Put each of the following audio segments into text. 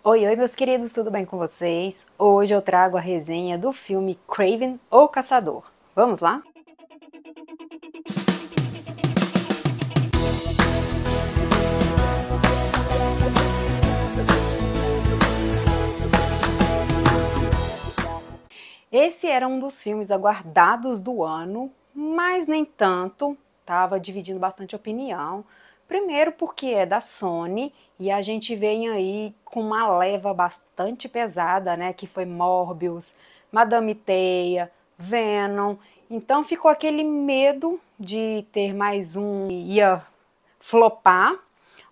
Oi, oi, meus queridos, tudo bem com vocês? Hoje eu trago a resenha do filme Kraven, o Caçador. Vamos lá? Esse era um dos filmes aguardados do ano, mas nem tanto, estava dividindo bastante opinião. Primeiro porque é da Sony e a gente vem aí com uma leva bastante pesada, né? Que foi Morbius, Madame Teia, Venom. Então ficou aquele medo de ter mais um ia flopar,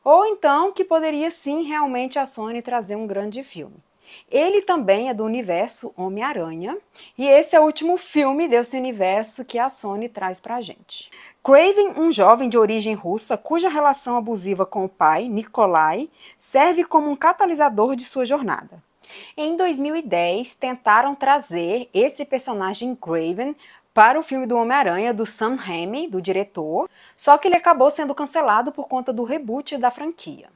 ou então que poderia sim realmente a Sony trazer um grande filme. Ele também é do universo Homem-Aranha, e esse é o último filme desse universo que a Sony traz pra gente. Kraven, um jovem de origem russa cuja relação abusiva com o pai, Nikolai, serve como um catalisador de sua jornada. Em 2010, tentaram trazer esse personagem Kraven para o filme do Homem-Aranha, do Sam Raimi, do diretor, só que ele acabou sendo cancelado por conta do reboot da franquia.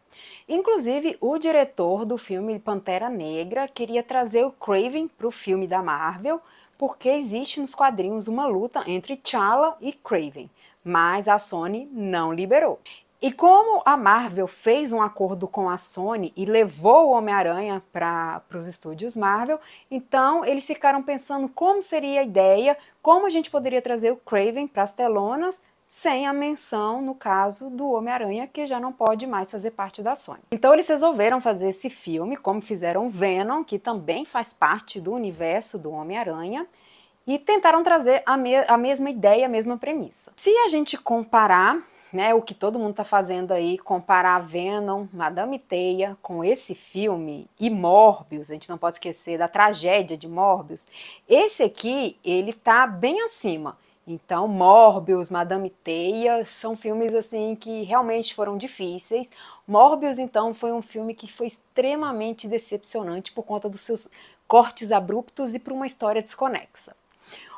Inclusive, o diretor do filme Pantera Negra queria trazer o Kraven para o filme da Marvel, porque existe nos quadrinhos uma luta entre T'Challa e Kraven, mas a Sony não liberou. E como a Marvel fez um acordo com a Sony e levou o Homem-Aranha para os estúdios Marvel, então eles ficaram pensando como seria a ideia, como a gente poderia trazer o Kraven para as telonas, sem a menção, no caso, do Homem-Aranha, que já não pode mais fazer parte da Sony. Então eles resolveram fazer esse filme, como fizeram Venom, que também faz parte do universo do Homem-Aranha, e tentaram trazer a mesma ideia, a mesma premissa. Se a gente comparar, né, o que todo mundo está fazendo aí, comparar Venom, Madame Teia com esse filme e Morbius, a gente não pode esquecer da tragédia de Morbius, esse aqui, ele tá bem acima. Então, Morbius, Madame Teia são filmes assim que realmente foram difíceis. Morbius, então, foi um filme que foi extremamente decepcionante por conta dos seus cortes abruptos e por uma história desconexa.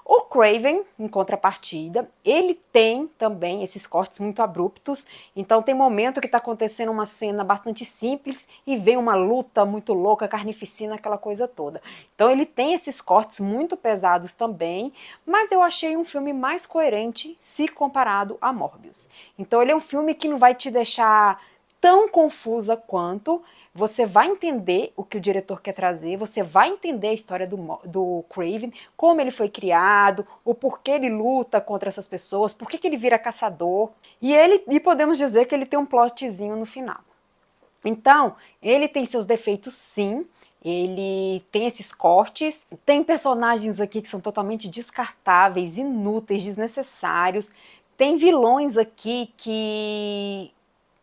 O Kraven, em contrapartida, ele tem também esses cortes muito abruptos, então tem momento que está acontecendo uma cena bastante simples e vem uma luta muito louca, carnificina, aquela coisa toda. Então ele tem esses cortes muito pesados também, mas eu achei um filme mais coerente se comparado a Morbius. Então ele é um filme que não vai te deixar tão confusa quanto, você vai entender o que o diretor quer trazer, você vai entender a história do Kraven, como ele foi criado, o porquê ele luta contra essas pessoas, por que ele vira caçador, e podemos dizer que ele tem um plotzinho no final. Então, ele tem seus defeitos sim, ele tem esses cortes, tem personagens aqui que são totalmente descartáveis, inúteis, desnecessários, tem vilões aqui que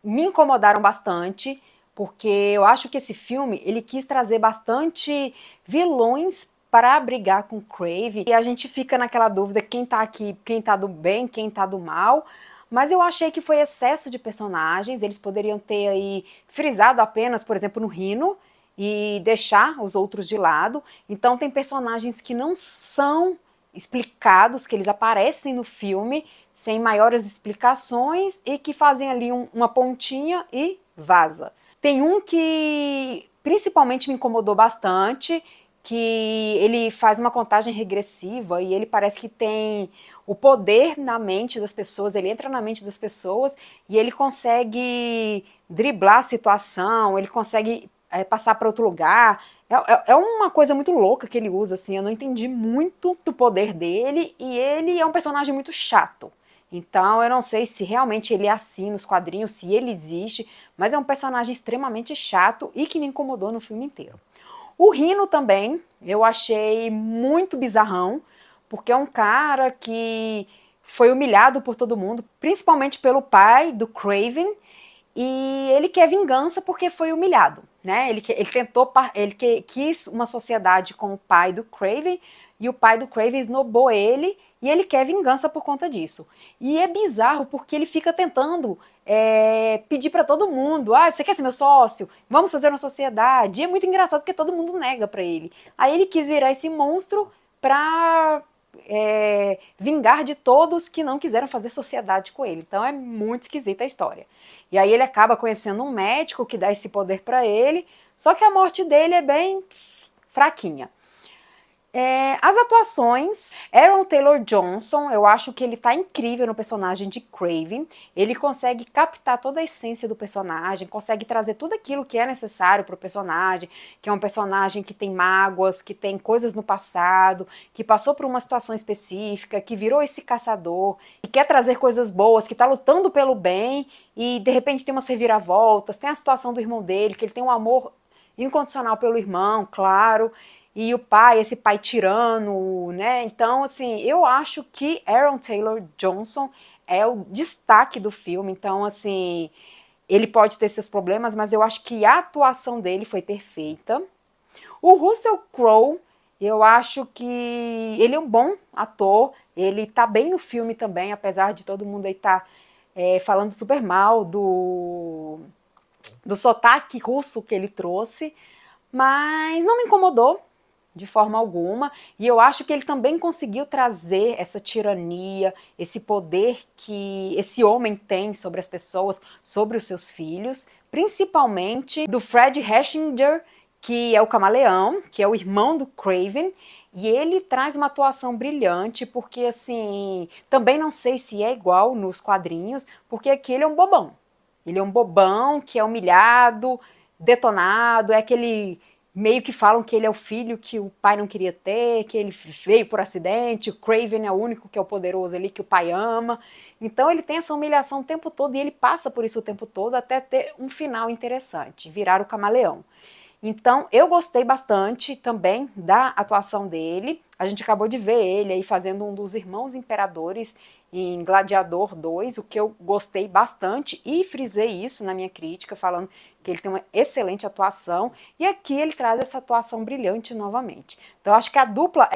me incomodaram bastante, porque eu acho que esse filme ele quis trazer bastante vilões para brigar com Crave, e a gente fica naquela dúvida quem tá aqui, quem tá do bem, quem tá do mal, mas eu achei que foi excesso de personagens, eles poderiam ter aí frisado apenas, por exemplo, no Rhino, e deixar os outros de lado. Então tem personagens que não são explicados, que eles aparecem no filme sem maiores explicações e que fazem ali uma pontinha e vaza. Tem um que principalmente me incomodou bastante, que ele faz uma contagem regressiva e ele parece que tem o poder na mente das pessoas, ele entra na mente das pessoas e ele consegue driblar a situação, ele consegue passar para outro lugar. É uma coisa muito louca que ele usa, assim, eu não entendi muito do poder dele e ele é um personagem muito chato. Então eu não sei se realmente ele é assim nos quadrinhos, se ele existe, mas é um personagem extremamente chato e que me incomodou no filme inteiro. O Rhino também, eu achei muito bizarrão, porque é um cara que foi humilhado por todo mundo, principalmente pelo pai do Kraven, e ele quer vingança porque foi humilhado, né? Ele quis uma sociedade com o pai do Kraven, e o pai do Kraven esnobou ele, e ele quer vingança por conta disso. E é bizarro porque ele fica tentando pedir para todo mundo, você quer ser meu sócio? Vamos fazer uma sociedade. E é muito engraçado porque todo mundo nega para ele. Aí ele quis virar esse monstro para vingar de todos que não quiseram fazer sociedade com ele. Então é muito esquisita a história. E aí ele acaba conhecendo um médico que dá esse poder para ele, Só que a morte dele é bem fraquinha. As atuações, Aaron Taylor Johnson, eu acho que ele tá incrível no personagem de Kraven. Ele consegue captar toda a essência do personagem, consegue trazer tudo aquilo que é necessário pro personagem, que é um personagem que tem mágoas, que tem coisas no passado, que passou por uma situação específica, que virou esse caçador, que quer trazer coisas boas, que tá lutando pelo bem e de repente tem umas reviravoltas, tem a situação do irmão dele, que ele tem um amor incondicional pelo irmão, claro, e o pai, esse pai tirano, né? Então, assim, eu acho que Aaron Taylor Johnson é o destaque do filme. Então, assim, ele pode ter seus problemas, mas eu acho que a atuação dele foi perfeita. O Russell Crowe, eu acho que ele é um bom ator, ele tá bem no filme também, apesar de todo mundo aí tá falando super mal do sotaque russo que ele trouxe, mas não me incomodou de forma alguma, e eu acho que ele também conseguiu trazer essa tirania, esse poder que esse homem tem sobre as pessoas, sobre os seus filhos, principalmente do Fred Hechinger, que é o Camaleão, que é o irmão do Kraven, e ele traz uma atuação brilhante, porque assim, também não sei se é igual nos quadrinhos, porque aqui ele é um bobão. Ele é um bobão que é humilhado, detonado, é aquele meio que falam que ele é o filho que o pai não queria ter, que ele veio por acidente, o Kraven é o único que é o poderoso ali, que o pai ama. Então ele tem essa humilhação o tempo todo e ele passa por isso o tempo todo até ter um final interessante, virar o camaleão. Então eu gostei bastante também da atuação dele. A gente acabou de ver ele aí fazendo um dos irmãos imperadores em Gladiador 2, o que eu gostei bastante e frisei isso na minha crítica, falando que ele tem uma excelente atuação, e aqui ele traz essa atuação brilhante novamente. Então eu acho que a dupla,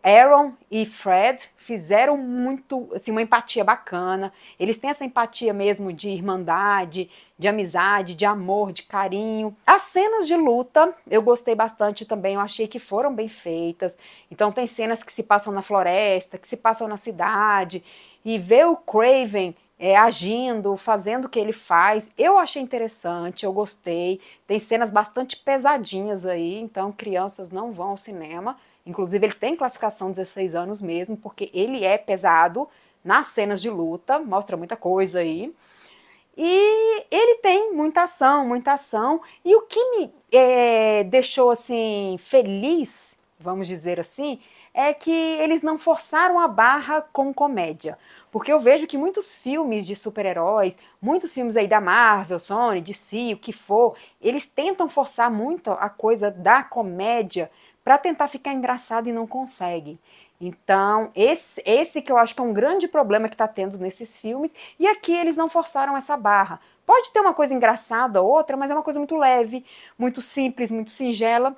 Aaron e Fred, fizeram muito, assim, uma empatia bacana, eles têm essa empatia mesmo de irmandade, de amizade, de amor, de carinho. As cenas de luta eu gostei bastante também, eu achei que foram bem feitas, então tem cenas que se passam na floresta, que se passam na cidade, e ver o Kraven agindo, fazendo o que ele faz, eu achei interessante, eu gostei. Tem cenas bastante pesadinhas aí, então crianças não vão ao cinema. Inclusive ele tem classificação 16 anos mesmo, porque ele é pesado nas cenas de luta, mostra muita coisa aí. E ele tem muita ação, e o que me deixou assim feliz, vamos dizer assim, é que eles não forçaram a barra com comédia. Porque eu vejo que muitos filmes de super-heróis, muitos filmes aí da Marvel, Sony, DC, o que for, eles tentam forçar muito a coisa da comédia para tentar ficar engraçado e não conseguem. Então, esse que eu acho que é um grande problema que está tendo nesses filmes, e aqui eles não forçaram essa barra. Pode ter uma coisa engraçada ou outra, mas é uma coisa muito leve, muito simples, muito singela,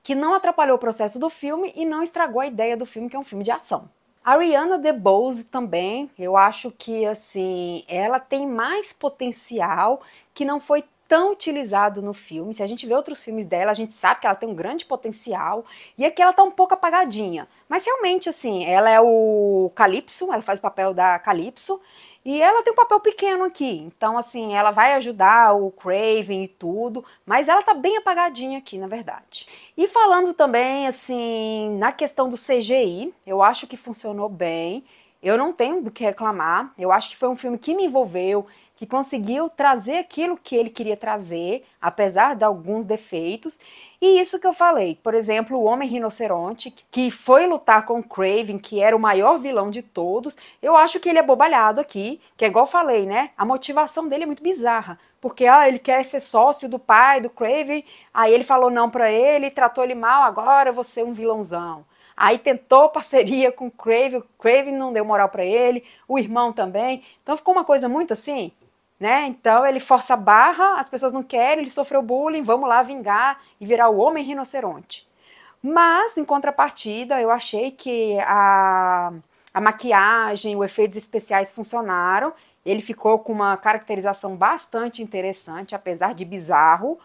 que não atrapalhou o processo do filme e não estragou a ideia do filme, que é um filme de ação. A Ariana DeBose também, eu acho que assim, ela tem mais potencial que não foi tão utilizado no filme. Se a gente vê outros filmes dela, a gente sabe que ela tem um grande potencial, e aqui ela tá um pouco apagadinha. Mas realmente, assim, ela é o Calypso, ela faz o papel da Calypso, e ela tem um papel pequeno aqui, então assim, ela vai ajudar o Kraven e tudo, mas ela tá bem apagadinha aqui, na verdade. E falando também, assim, na questão do CGI, eu acho que funcionou bem, eu não tenho do que reclamar, eu acho que foi um filme que me envolveu, que conseguiu trazer aquilo que ele queria trazer, apesar de alguns defeitos. E isso que eu falei, por exemplo, o Homem-Rinoceronte, que foi lutar com o Kraven, que era o maior vilão de todos, eu acho que ele é bobalhado aqui, que é igual eu falei, né? A motivação dele é muito bizarra, porque ele quer ser sócio do pai, do Kraven, aí ele falou não pra ele, tratou ele mal, agora eu vou ser um vilãozão. Aí tentou parceria com o Kraven não deu moral pra ele, o irmão também, então ficou uma coisa muito assim, né? Então ele força a barra, as pessoas não querem, ele sofreu bullying, vamos lá vingar e virar o Homem-Rinoceronte. Mas, em contrapartida, eu achei que a maquiagem, os efeitos especiais funcionaram, ele ficou com uma caracterização bastante interessante, apesar de bizarro,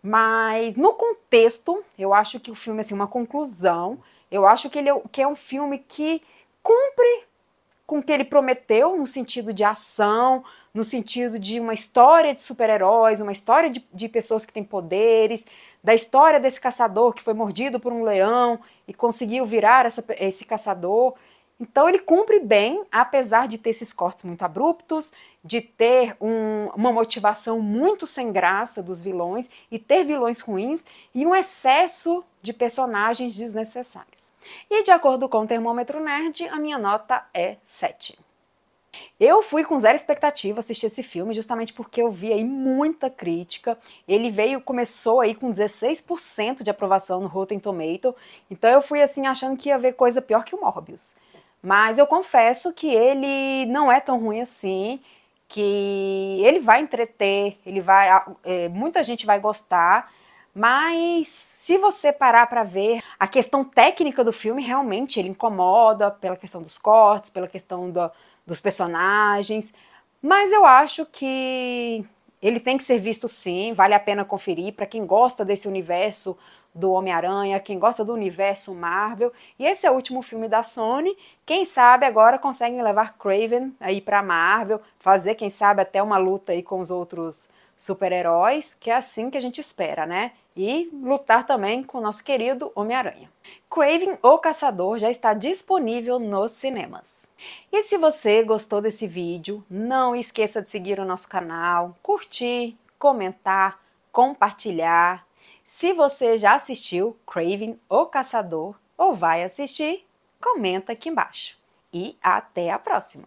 mas no contexto, eu acho que o filme, assim, uma conclusão, eu acho que ele que é um filme que cumpre com o que ele prometeu no sentido de ação, no sentido de uma história de super-heróis, uma história de pessoas que têm poderes, da história desse caçador que foi mordido por um leão e conseguiu virar esse caçador. Então ele cumpre bem, apesar de ter esses cortes muito abruptos, de ter uma motivação muito sem graça dos vilões e ter vilões ruins e um excesso de personagens desnecessários. E de acordo com o Termômetro Nerd, a minha nota é 7. Eu fui com zero expectativa assistir esse filme, justamente porque eu vi aí muita crítica. Ele começou aí com 16% de aprovação no Rotten Tomato, então eu fui assim achando que ia ver coisa pior que o Morbius. Mas eu confesso que ele não é tão ruim assim, que ele vai entreter, muita gente vai gostar, mas se você parar para ver, a questão técnica do filme realmente ele incomoda pela questão dos cortes, pela questão dos personagens, mas eu acho que ele tem que ser visto sim, vale a pena conferir para quem gosta desse universo do Homem-Aranha, quem gosta do universo Marvel. E esse é o último filme da Sony. Quem sabe agora conseguem levar Kraven aí para Marvel, fazer quem sabe até uma luta aí com os outros super-heróis, que é assim que a gente espera, né? E lutar também com o nosso querido Homem-Aranha. Kraven o Caçador já está disponível nos cinemas. E se você gostou desse vídeo, não esqueça de seguir o nosso canal, curtir, comentar, compartilhar. Se você já assistiu Kraven o Caçador ou vai assistir, comenta aqui embaixo. E até a próxima!